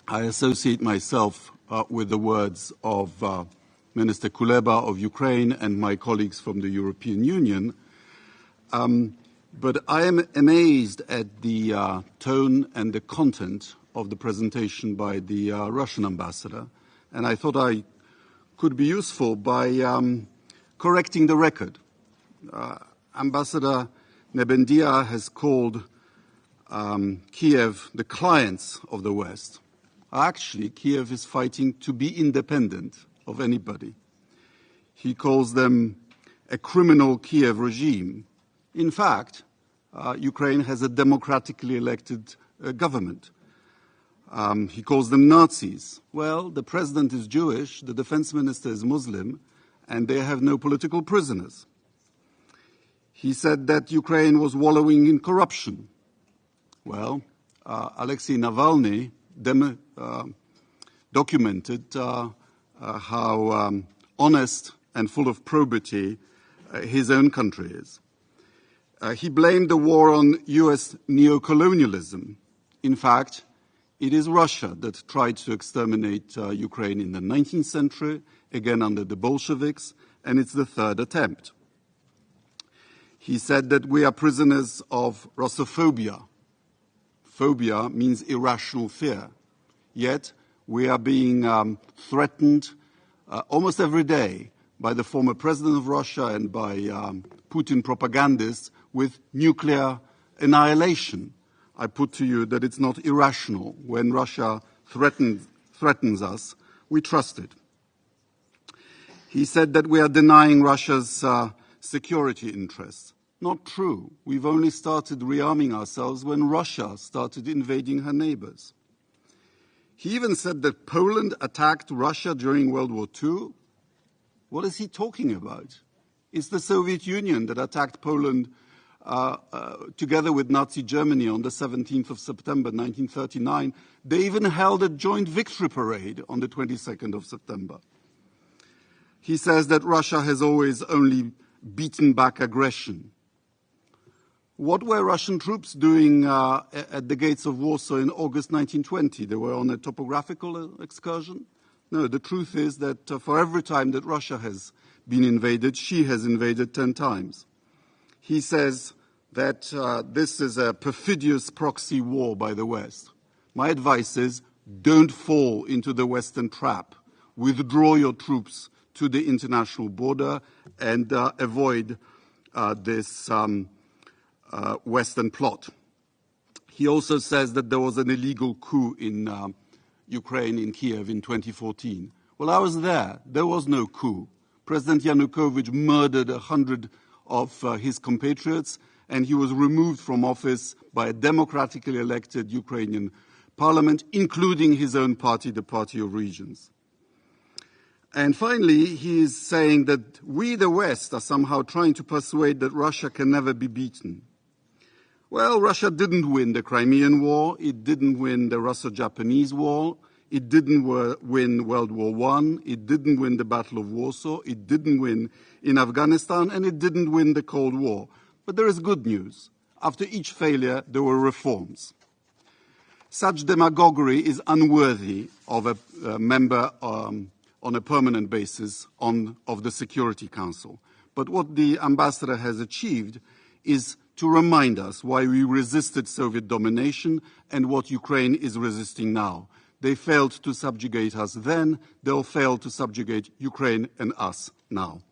I associate myself with the words of Minister Kuleba of Ukraine and my colleagues from the European Union. But I am amazed at the tone and the content of the presentation by the Russian ambassador. And I thought I could be useful by correcting the record. Ambassador Nebendia has called Kiev the clients of the West. Actually, Kiev is fighting to be independent of anybody. He calls them a criminal Kiev regime. In fact, Ukraine has a democratically elected government. He calls them Nazis. Well, the president is Jewish, the defense minister is Muslim, and they have no political prisoners. He said that Ukraine was wallowing in corruption. Well, Alexei Navalny documented how honest and full of probity his own country is. He blamed the war on US neocolonialism. In fact, it is Russia that tried to exterminate Ukraine in the 19th century, again under the Bolsheviks, and it's the third attempt. He said that we are prisoners of Russophobia. Phobia means irrational fear. Yet we are being threatened almost every day by the former president of Russia and by Putin propagandists with nuclear annihilation. I put to you that it's not irrational. When Russia threatens us, we trust it. He said that we are denying Russia's security interests. Not true. We've only started rearming ourselves when Russia started invading her neighbors. He even said that Poland attacked Russia during World War II. What is he talking about? It's the Soviet Union that attacked Poland together with Nazi Germany on the 17th of September 1939. They even held a joint victory parade on the 22nd of September. He says that Russia has always only beaten back aggression. What were Russian troops doing at the gates of Warsaw in August 1920? They were on a topographical excursion? No, the truth is that for every time that Russia has been invaded, she has invaded 10 times. He says that this is a perfidious proxy war by the West. My advice is don't fall into the Western trap. Withdraw your troops to the international border and avoid this Western plot. He also says that there was an illegal coup in Ukraine, in Kiev, in 2014. Well, I was there. There was no coup. President Yanukovych murdered 100 of his compatriots, and he was removed from office by a democratically elected Ukrainian parliament, including his own party, the Party of Regions. And finally, he is saying that we, the West, are somehow trying to persuade that Russia can never be beaten. Well, Russia didn't win the Crimean War. It didn't win the Russo-Japanese War. It didn't win World War I. It didn't win the Battle of Warsaw. It didn't win in Afghanistan. And it didn't win the Cold War. But there is good news. After each failure, there were reforms. Such demagoguery is unworthy of a member on a permanent basis of the Security Council. But what the ambassador has achieved is to remind us why we resisted Soviet domination and what Ukraine is resisting now. They failed to subjugate us then, they'll fail to subjugate Ukraine and us now.